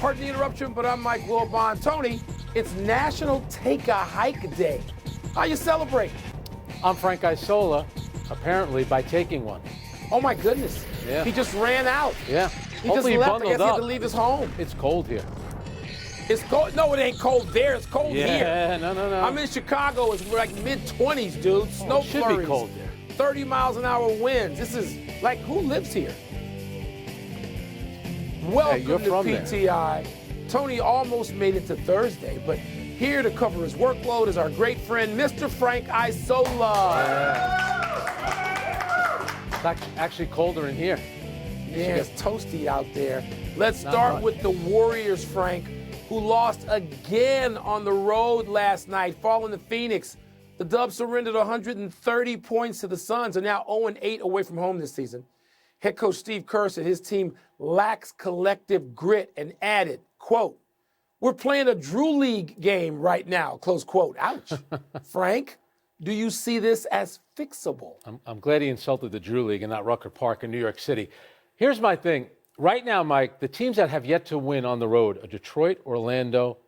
Pardon the interruption, but I'm Mike Wilbon. Tony, it's National Take a Hike Day. How you celebrate? I'm Frank Isola, apparently by taking one. Oh my goodness. Yeah. He just ran out. Yeah. He just left. I guess he had to leave his home. It's cold here. It's cold. No, it ain't cold there. It's cold here. Yeah, no. I'm in Chicago. It's like mid-20s, dude. Snow it should flurries. be cold there. 30 miles an hour winds. This is like, who lives here? Welcome you're to from PTI. Tony almost made it to Thursday, but here to cover his workload is our great friend, Mr. Frank Isola. It's actually colder in here. Yeah, it's toasty out there. Let's start with the Warriors, Frank, who lost again on the road last night, falling to Phoenix. The Dubs surrendered 130 points to the Suns, are now 0-8 away from home this season. Head coach Steve Kerr said his team lacks collective grit and added, quote, "We're playing a Drew League game right now," close quote. Ouch. Frank, do you see this as fixable? I'm glad he insulted the Drew League and not Rucker Park in New York City. Here's my thing. Right now, Mike, the teams that have yet to win on the road are Detroit, Orlando,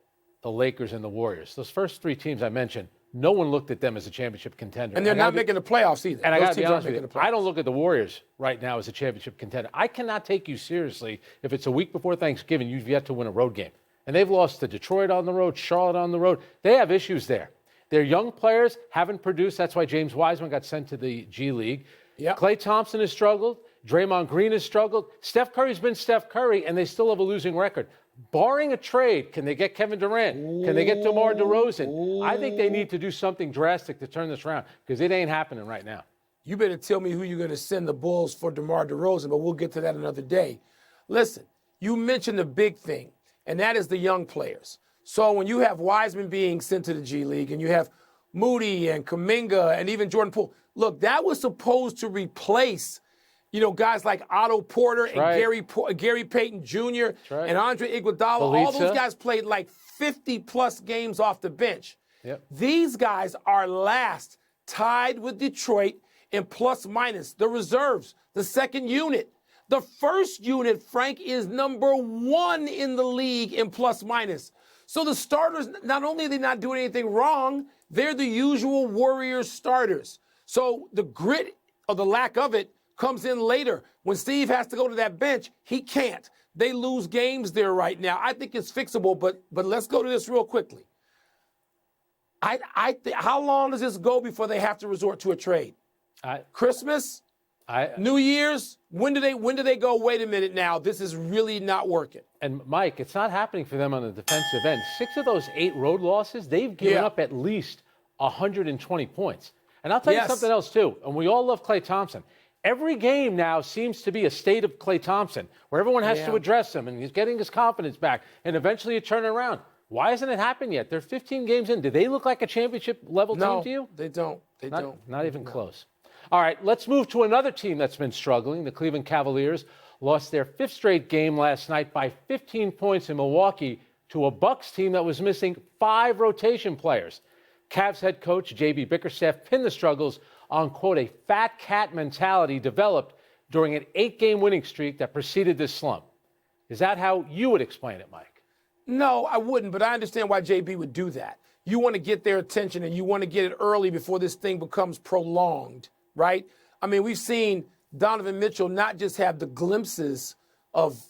the Lakers, and the Warriors. Those first three teams I mentioned, no one looked at them as a championship contender. And they're not making the playoffs either. And I got to be honest with with you, I don't look at the Warriors right now as a championship contender. I cannot take you seriously if it's a week before Thanksgiving, you've yet to win a road game. And they've lost to Detroit on the road, Charlotte on the road. They have issues there. Their young players haven't produced. That's why James Wiseman got sent to the G League. Yep. Klay Thompson has struggled. Draymond Green has struggled. Steph Curry's been Steph Curry, and they still have a losing record. Barring a trade, can they get Kevin Durant? Can they get DeMar DeRozan? I think they need to do something drastic to turn this around because it ain't happening right now. You better tell me who you're going to send the Bulls for DeMar DeRozan, but we'll get to that another day. Listen, you mentioned the big thing, and that is the young players. So when you have Wiseman being sent to the G League and you have Moody and Kuminga and even Jordan Poole, look, that was supposed to replace guys like Otto Porter and Gary Payton Jr. and Andre Iguodala. All those guys played like 50-plus games off the bench. Yep. These guys are last, tied with Detroit in plus-minus. The reserves, the second unit. The first unit, Frank, is number 1 in the league in plus-minus. So the starters, not only are they not doing anything wrong, they're the usual Warriors starters. So the grit or the lack of it comes in later. When Steve has to go to that bench, he can't. They lose games there right now. I think it's fixable, but let's go to this real quickly. How long does this go before they have to resort to a trade? Christmas? New Year's? When do they go, wait a minute now, this is really not working? And, Mike, it's not happening for them on the defensive end. 6 of those 8 road losses, they've given up at least 120 points. And I'll tell you something else, too. And we all love Klay Thompson. Every game now seems to be a state of Klay Thompson, where everyone has to address him, and he's getting his confidence back, and eventually it turns around. Why hasn't it happened yet? They're 15 games in. Do they look like a championship-level team to you? They don't. Not even close. All right, let's move to another team that's been struggling. The Cleveland Cavaliers lost their 5th straight game last night by 15 points in Milwaukee to a Bucks team that was missing 5 rotation players. Cavs head coach J.B. Bickerstaff pinned the struggles on, quote, a fat cat mentality developed during an 8-game winning streak that preceded this slump. Is that how you would explain it, Mike? No, I wouldn't, but I understand why JB would do that. You want to get their attention and you want to get it early before this thing becomes prolonged, right? I mean, we've seen Donovan Mitchell not just have the glimpses of,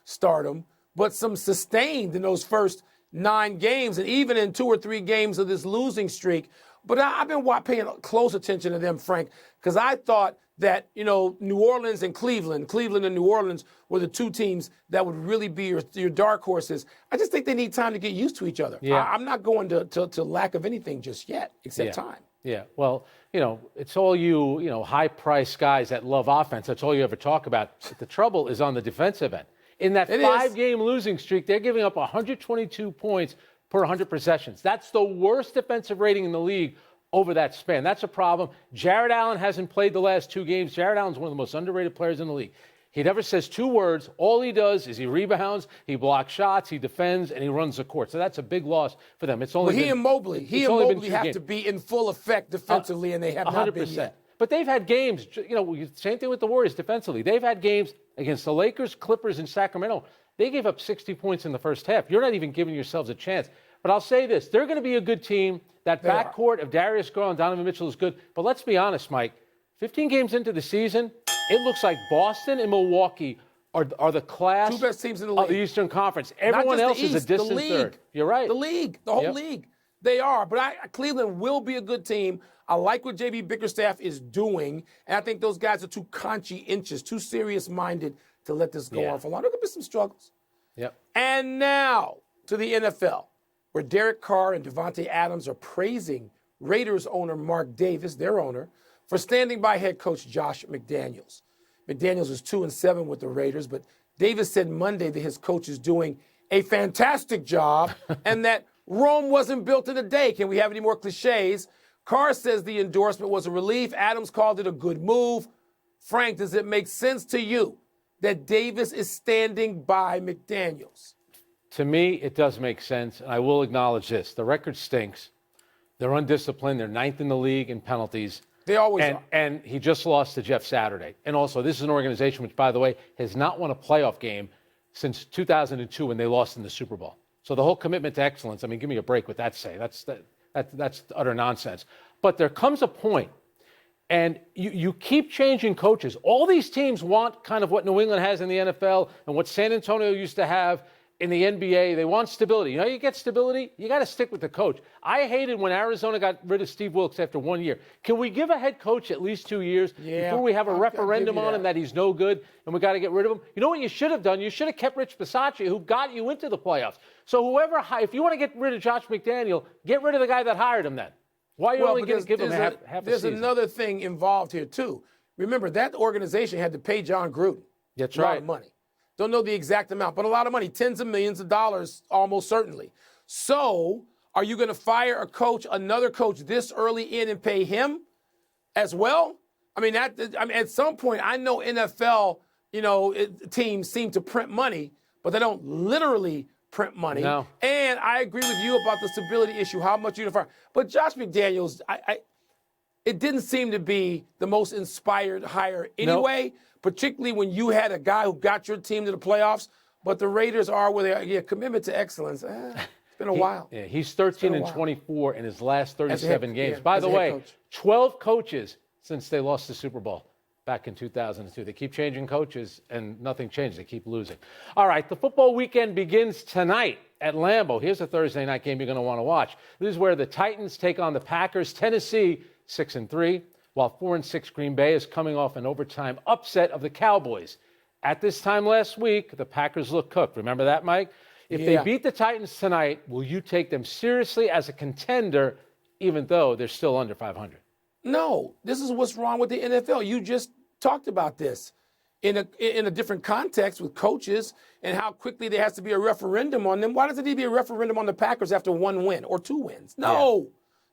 stardom, but some sustained in those first 9 games and even in 2 or 3 games of this losing streak. But I've been paying close attention to them, Frank, because I thought that, New Orleans and Cleveland and New Orleans were the 2 teams that would really be your dark horses. I just think they need time to get used to each other. Yeah. I'm not going to lack of anything just yet, except time. Yeah, well, it's all you, high-priced guys that love offense. That's all you ever talk about. But the trouble is on the defensive end. In that 5-game losing streak, they're giving up 122 points per 100 possessions. That's the worst defensive rating in the league over that span. That's a problem. Jared Allen hasn't played the last 2 games. Jared Allen's one of the most underrated players in the league. He never says 2 words. All he does is he rebounds, he blocks shots, he defends, and he runs the court. So that's a big loss for them. It's only he and Mobley have to be in full effect defensively, and they have 100%. Not been yet. But they've had games, same thing with the Warriors defensively. They've had games against the Lakers, Clippers, and Sacramento. They gave up 60 points in the first half. You're not even giving yourselves a chance. But I'll say this. They're going to be a good team. That backcourt of Darius Garland and Donovan Mitchell is good. But let's be honest, Mike. 15 games into the season, it looks like Boston and Milwaukee are the class two best teams in the league of the Eastern Conference. Everyone else is a distant third. You're right. The league, the whole league. They are. But Cleveland will be a good team. I like what J.B. Bickerstaff is doing. And I think those guys are too conscientious, too serious-minded to let this go on for long. There could be some struggles. Yep. And now to the NFL, where Derek Carr and Devontae Adams are praising Raiders owner Mark Davis, their owner, for standing by head coach Josh McDaniels. McDaniels is 2-7 with the Raiders, but Davis said Monday that his coach is doing a fantastic job and that Rome wasn't built in a day. Can we have any more cliches? Carr says the endorsement was a relief. Adams called it a good move. Frank, does it make sense to you that Davis is standing by McDaniels? To me, it does make sense, and I will acknowledge this. The record stinks. They're undisciplined. They're 9th in the league in penalties. They always are. And he just lost to Jeff Saturday. And also, this is an organization which, by the way, has not won a playoff game since 2002 when they lost in the Super Bowl. So the whole commitment to excellence, I mean, give me a break with that say. That's utter nonsense. But there comes a point, and you keep changing coaches. All these teams want kind of what New England has in the NFL and what San Antonio used to have in the NBA. They want stability. You know, you get stability, you got to stick with the coach. I hated when Arizona got rid of Steve Wilkes after 1 year. Can we give a head coach at least 2 years before we have a referendum on him that he's no good and we got to get rid of him? You know what you should have done? You should have kept Rich Bisaccia, who got you into the playoffs. So if you want to get rid of Josh McDaniel, get rid of the guy that hired him then. Why are you only going to give him half a season? There's another thing involved here, too. Remember, that organization had to pay John Gruden That's a lot of money. Don't know the exact amount, but a lot of money, tens of millions of dollars, almost certainly. So are you going to fire another coach this early in and pay him as well? I mean, at some point, I know NFL, teams seem to print money, but they don't literally print money. No. And I agree with you about the stability issue, how much you fire. But Josh McDaniels, it didn't seem to be the most inspired hire anyway. Nope. Particularly when you had a guy who got your team to the playoffs, but the Raiders are where they are. Yeah, commitment to excellence. It's been a while. Yeah, he's 13-24 in his last 37 games. Yeah, by the way, 12 coaches since they lost the Super Bowl back in 2002. They keep changing coaches, and nothing changes. They keep losing. All right, the football weekend begins tonight at Lambeau. Here's a Thursday night game you're going to want to watch. This is where the Titans take on the Packers. Tennessee, 6-3. While 4-6 Green Bay is coming off an overtime upset of the Cowboys. At this time last week, the Packers looked cooked. Remember that, Mike? If they beat the Titans tonight, will you take them seriously as a contender, even though they're still under 500? No. This is what's wrong with the NFL. You just talked about this in a different context with coaches and how quickly there has to be a referendum on them. Why does it need to be a referendum on the Packers after 1 win or 2 wins? No.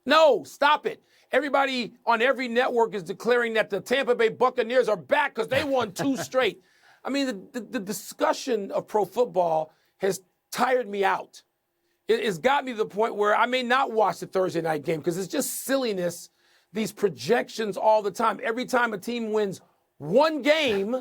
No, stop it. Everybody on every network is declaring that the Tampa Bay Buccaneers are back because they won 2 straight. I mean, the discussion of pro football has tired me out. It's got me to the point where I may not watch the Thursday night game because it's just silliness, these projections all the time. Every time a team wins 1 game,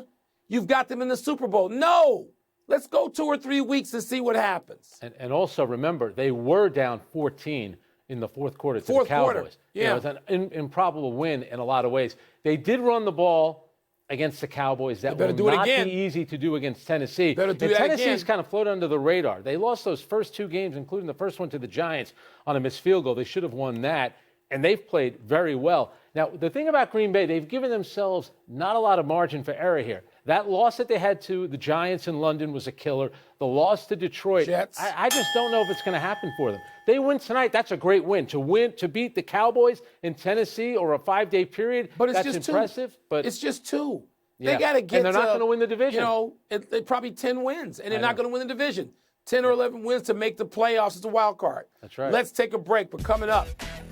you've got them in the Super Bowl. No. Let's go 2 or 3 weeks and see what happens. And also remember, they were down 14 in the fourth quarter to the Cowboys. Yeah. It was an improbable win in a lot of ways. They did run the ball against the Cowboys. That will not be easy to do against Tennessee. Tennessee's kind of floated under the radar. They lost those first 2 games, including the first one to the Giants on a missed field goal. They should have won that, and they've played very well. Now, the thing about Green Bay, they've given themselves not a lot of margin for error here. That loss that they had to the Giants in London was a killer. The loss to Detroit, I just don't know if it's going to happen for them. They win tonight, that's a great win. To beat the Cowboys in Tennessee or a 5-day period, but it's that's just impressive. 2. But it's just 2. Yeah. They got to get and they're not going to win the division. They probably 10 wins, and they're not going to win the division. 10 or 11 wins to make the playoffs as a wild card. That's right. Let's take a break, but coming up,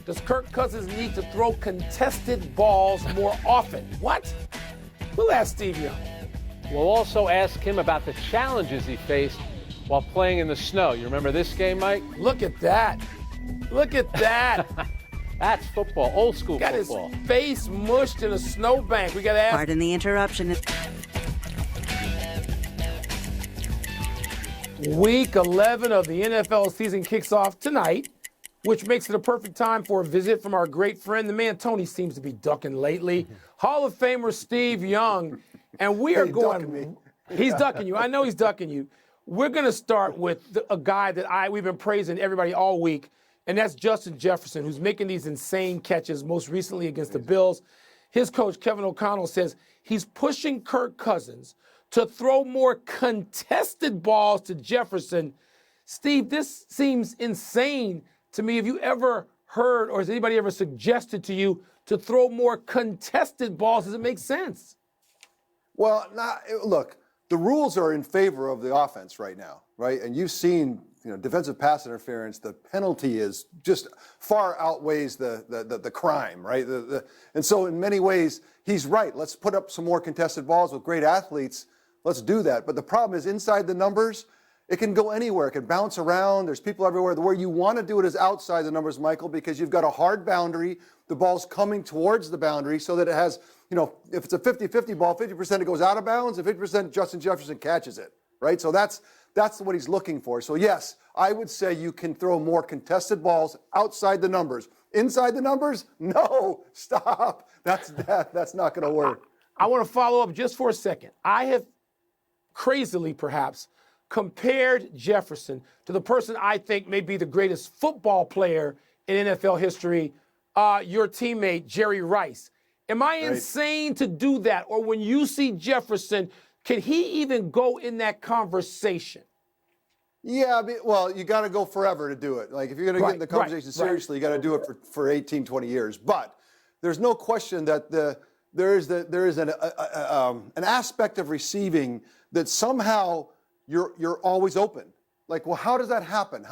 does Kirk Cousins need to throw contested balls more often? What? We'll ask Steve Young. We'll also ask him about the challenges he faced while playing in the snow. You remember this game, Mike? Look at that. Look at that. That's football, old school football. Got his face mushed in a snowbank. We got to ask. Pardon the interruption. Week 11 of the NFL season kicks off tonight, which makes it a perfect time for a visit from our great friend. The man Tony seems to be ducking lately. Hall of Famer Steve Young. And we are going. He's ducking you. I know he's ducking you. We're going to start with a guy that we've been praising everybody all week, and that's Justin Jefferson, who's making these insane catches, most recently against the Bills. His coach, Kevin O'Connell, says he's pushing Kirk Cousins to throw more contested balls to Jefferson. Steve, this seems insane to me. Have you ever heard, or has anybody ever suggested to you to throw more contested balls? Does it make sense? Well, look, the rules are in favor of the offense right now, right? And you've seen, defensive pass interference. The penalty is just far outweighs the crime, right? And so in many ways, he's right. Let's put up some more contested balls with great athletes. Let's do that. But the problem is inside the numbers, it can go anywhere. It can bounce around. There's people everywhere. Where you want to do it is outside the numbers, Michael, because you've got a hard boundary. The ball's coming towards the boundary so that it has, if it's a 50-50 ball, 50% it goes out of bounds, and 50% Justin Jefferson catches it, right? So that's what he's looking for. So, yes, I would say you can throw more contested balls outside the numbers. Inside the numbers? No, stop. That's not going to work. I want to follow up just for a second. I have crazily, perhaps, compared Jefferson to the person I think may be the greatest football player in NFL history, your teammate, Jerry Rice. Am I insane to do that? Or when you see Jefferson, can he even go in that conversation? Yeah, well, you got to go forever to do it. Like, if you're going to get in the conversation seriously, you got to do it for 18, 20 years. But there's no question that there is an aspect of receiving that somehow you're always open. Like, well, how does that happen?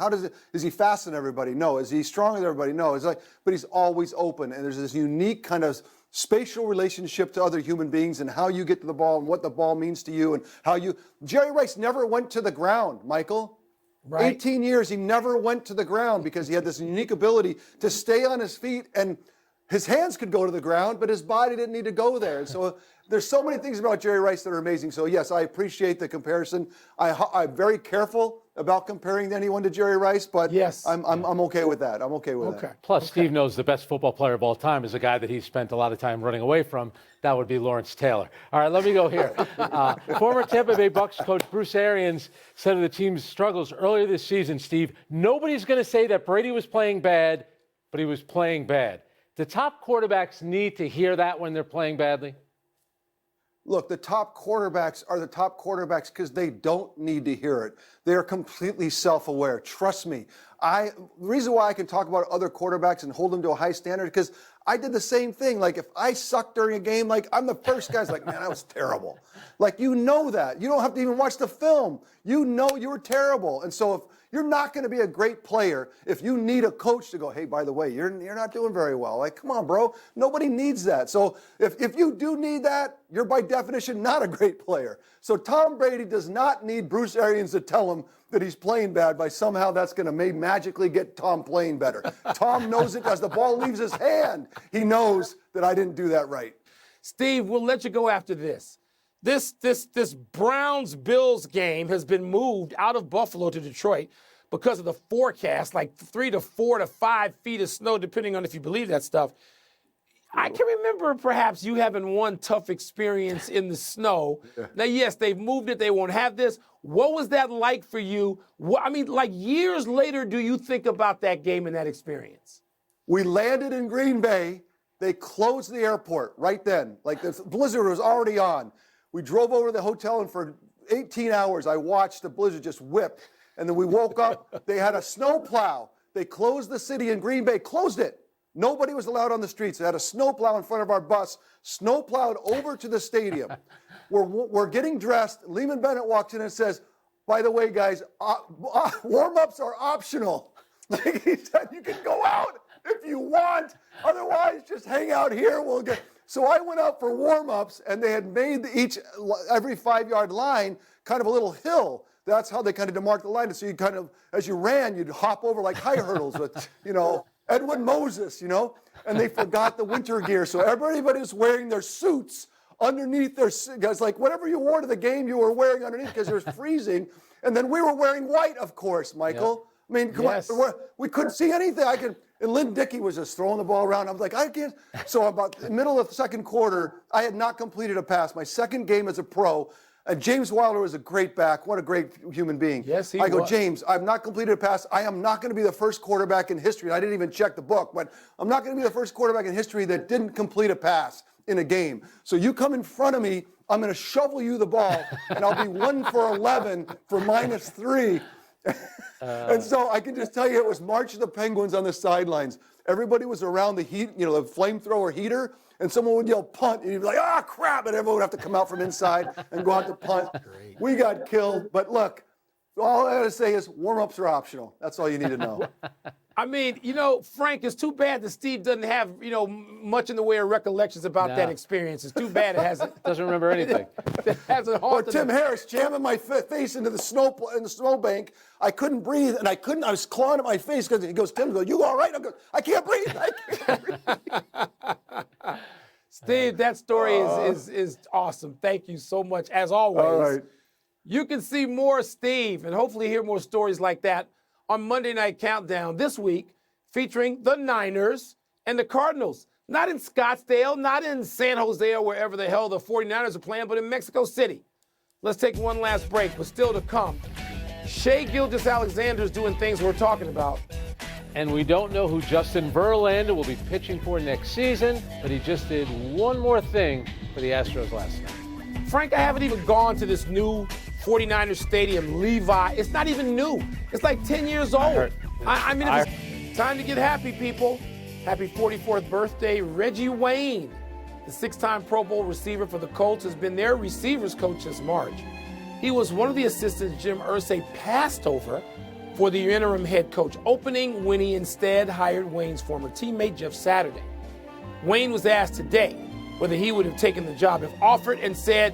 Is he faster than everybody? No. Is he stronger than everybody? No. But he's always open. And there's this unique kind of spatial relationship to other human beings and how you get to the ball and what the ball means to you and Jerry Rice never went to the ground, Michael. Right. 18 years, he never went to the ground because he had this unique ability to stay on his feet, and his hands could go to the ground, but his body didn't need to go there. And so there's so many things about Jerry Rice that are amazing. So, yes, I appreciate the comparison. I'm very careful about comparing anyone to Jerry Rice, but yes, I'm okay with that. I'm okay with that. Plus, Steve knows the best football player of all time is a guy that he spent a lot of time running away from. That would be Lawrence Taylor. All right, let me go here. Former Tampa Bay Bucs coach Bruce Arians said of the team's struggles earlier this season, Steve, nobody's going to say that Brady was playing bad, but he was playing bad. Do top quarterbacks need to hear that when they're playing badly? Look, the top quarterbacks are the top quarterbacks because they don't need to hear it. They are completely self-aware. Trust me. The reason why I can talk about other quarterbacks and hold them to a high standard because I did the same thing. Like, if I suck during a game, like, I'm the first guy's like, man, that was terrible. Like, you know that. You don't have to even watch the film. You know you were terrible. And so if you're not going to be a great player if you need a coach to go, hey, by the way, you're not doing very well. Like, come on, bro. Nobody needs that. So if you do need that, you're by definition not a great player. So Tom Brady does not need Bruce Arians to tell him that he's playing bad by somehow that's going to magically get Tom playing better. Tom knows it as the ball leaves his hand. He knows that I didn't do that right. Steve, we'll let you go after this. This Browns-Bills game has been moved out of Buffalo to Detroit because of the forecast, like 3 to 4 to 5 feet of snow, depending on if you believe that stuff. I can remember perhaps you having one tough experience in the snow. Yeah. Now, yes, they've moved it. They won't have this. What was that like for you? Like years later, do you think about that game and that experience? We landed in Green Bay. They closed the airport right then. Like, the blizzard was already on. We drove over to the hotel, and for 18 hours, I watched the blizzard just whip. And then we woke up. They had a snow plow. They closed the city in Green Bay, closed it. Nobody was allowed on the streets. They had a snow plow in front of our bus, snow plowed over to the stadium. We're getting dressed. Lehman Bennett walks in and says, by the way, guys, warm-ups are optional. Like he said, you can go out if you want. Otherwise, just hang out here. So I went out for warm-ups, and they had made every 5-yard line kind of a little hill. That's how they kind of demarked the line. So you kind of, as you ran, you'd hop over like high hurdles with, Edwin Moses, and they forgot the winter gear. So everybody was wearing their suits underneath their guys, like whatever you wore to the game, you were wearing underneath because it was freezing. And then we were wearing white, of course, Michael. I mean, come on, we couldn't see anything. And Lynn Dickey was just throwing the ball around. I was like, I can't. So about the middle of the second quarter, I had not completed a pass. My second game as a pro. And James Wilder was a great back. What a great human being. Yes, he was. I go, was. James, I've not completed a pass. I am not going to be the first quarterback in history. I didn't even check the book, but I'm not going to be the first quarterback in history that didn't complete a pass in a game. So you come in front of me, I'm going to shovel you the ball, and I'll be 1 for 11 for -3. And so I can just tell you, it was March of the Penguins on the sidelines. Everybody was around the heat, the flamethrower heater, and someone would yell punt, and you'd be like, ah, crap, and everyone would have to come out from inside and go out to punt. We got killed. But look, all I got to say is warm-ups are optional. That's all you need to know. I mean, Frank, it's too bad that Steve doesn't have, much in the way of recollections about that experience. It's too bad it hasn't. Doesn't remember anything. It hasn't Or Tim Harris jamming my face into the snowbank. I couldn't breathe, and I was clawing at my face because he goes, Tim, you all right? I go, I can't breathe. Steve, that story is awesome. Thank you so much, as always. All right. You can see more Steve and hopefully hear more stories like that on Monday Night Countdown this week, featuring the Niners and the Cardinals. Not in Scottsdale, not in San Jose or wherever the hell the 49ers are playing, but in Mexico City. Let's take one last break, but still to come. Shai Gilgeous-Alexander is doing things we're talking about. And we don't know who Justin Verlander will be pitching for next season, but he just did one more thing for the Astros last night. Frank, I haven't even gone to this new 49ers stadium, Levi. It's not even new. It's like 10 years old. I mean, it's time to get happy, people. Happy 44th birthday, Reggie Wayne. The 6-time Pro Bowl receiver for the Colts has been their receivers coach since March. He was one of the assistants Jim Irsay passed over for the interim head coach opening when he instead hired Wayne's former teammate, Jeff Saturday. Wayne was asked today whether he would have taken the job if offered and said,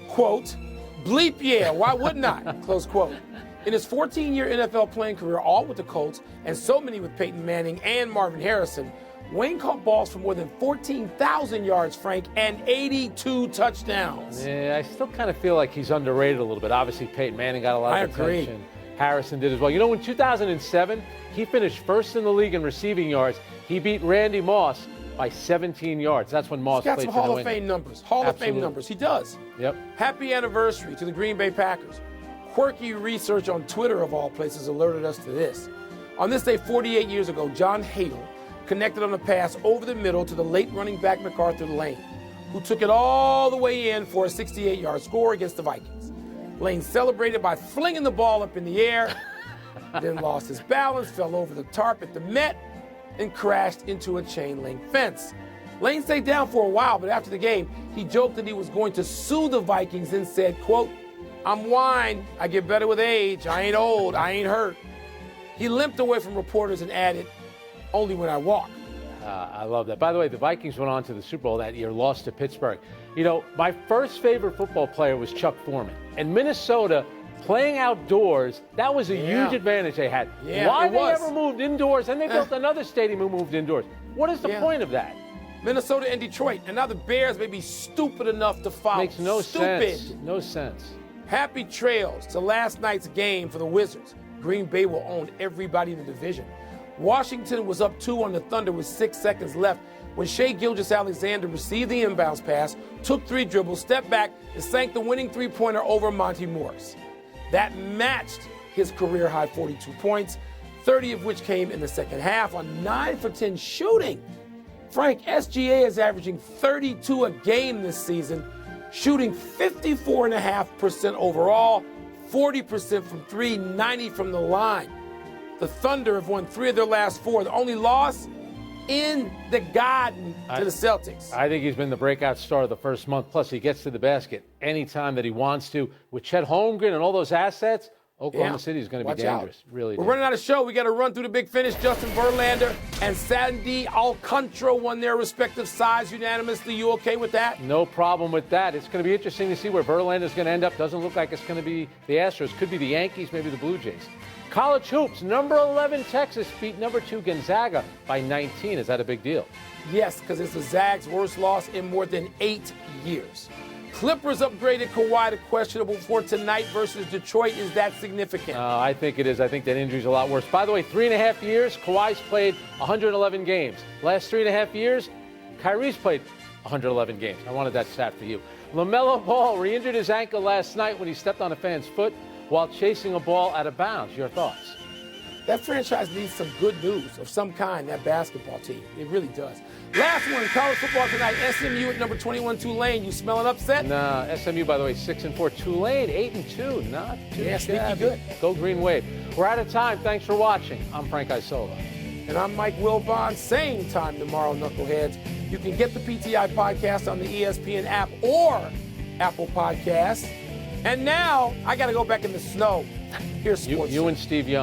quote, bleep yeah, why wouldn't I? Close quote. In his 14-year NFL playing career, all with the Colts, and so many with Peyton Manning and Marvin Harrison, Wayne caught balls for more than 14,000 yards, Frank, and 82 touchdowns. Yeah, I still kind of feel like he's underrated a little bit. Obviously, Peyton Manning got a lot of attention. Harrison did as well. In 2007, he finished first in the league in receiving yards. He beat Randy Moss by 17 yards. That's when Moss played for the Hall of Fame numbers. Hall of Fame numbers. He does. Yep. Happy anniversary to the Green Bay Packers. Quirky research on Twitter, of all places, alerted us to this. On this day 48 years ago, John Hadle connected on a pass over the middle to the late running back MacArthur Lane, who took it all the way in for a 68-yard score against the Vikings. Lane celebrated by flinging the ball up in the air, then lost his balance, fell over the tarp at the Met, and crashed into a chain-link fence. Lane stayed down for a while, but after the game, he joked that he was going to sue the Vikings and said, quote, I'm wine, I get better with age, I ain't old, I ain't hurt. He limped away from reporters and added, only when I walk. I love that. By the way, the Vikings went on to the Super Bowl that year, lost to Pittsburgh. My first favorite football player was Chuck Foreman. And Minnesota, playing outdoors, that was a huge advantage they had. Why they ever moved indoors, and they built another stadium who moved indoors. What is the point of that? Minnesota and Detroit, and now the Bears may be stupid enough to follow. Makes no sense. No sense. Happy trails to last night's game for the Wizards. Green Bay will own everybody in the division. Washington was up 2 on the Thunder with 6 seconds left when Shai Gilgeous-Alexander received the inbounds pass, took 3 dribbles, stepped back, and sank the winning three-pointer over Monty Morris. That matched his career-high 42 points, 30 of which came in the second half on 9 for 10 shooting. Frank, SGA is averaging 32 a game this season, shooting 54.5% overall, 40% from 3, 90 from the line. The Thunder have won 3 of their last 4. The only loss in the Garden to the Celtics. I think he's been the breakout star of the first month. Plus, he gets to the basket anytime that he wants to. With Chet Holmgren and all those assets, Oklahoma City is going to be dangerous. Really. We're running out of show. We got to run through the big finish. Justin Verlander and Sandy Alcantara won their respective sides unanimously. You okay with that? No problem with that. It's going to be interesting to see where Verlander is going to end up. Doesn't look like it's going to be the Astros. Could be the Yankees, maybe the Blue Jays. College hoops, number 11 Texas beat number 2 Gonzaga by 19. Is that a big deal? Yes, because it's the Zags' worst loss in more than 8 years. Clippers upgraded Kawhi to questionable for tonight versus Detroit. Is that significant? I think it is. I think that injury's a lot worse. By the way, 3.5 years, Kawhi's played 111 games. Last 3.5 years, Kyrie's played 111 games. I wanted that stat for you. LaMelo Ball re-injured his ankle last night when he stepped on a fan's foot while chasing a ball out of bounds. Your thoughts? That franchise needs some good news of some kind, that basketball team. It really does. Last one, college football tonight. SMU at number 21, Tulane. You smell an upset? Nah, SMU, by the way, 6-4. Tulane, 8-2. Not too sneaky shabby. good. Go Green Wave. We're out of time. Thanks for watching. I'm Frank Isola. And I'm Mike Wilbon. Same time tomorrow, Knuckleheads. You can get the PTI podcast on the ESPN app or Apple Podcasts. And now, I got to go back in the snow. Here's sports. You and Steve Young.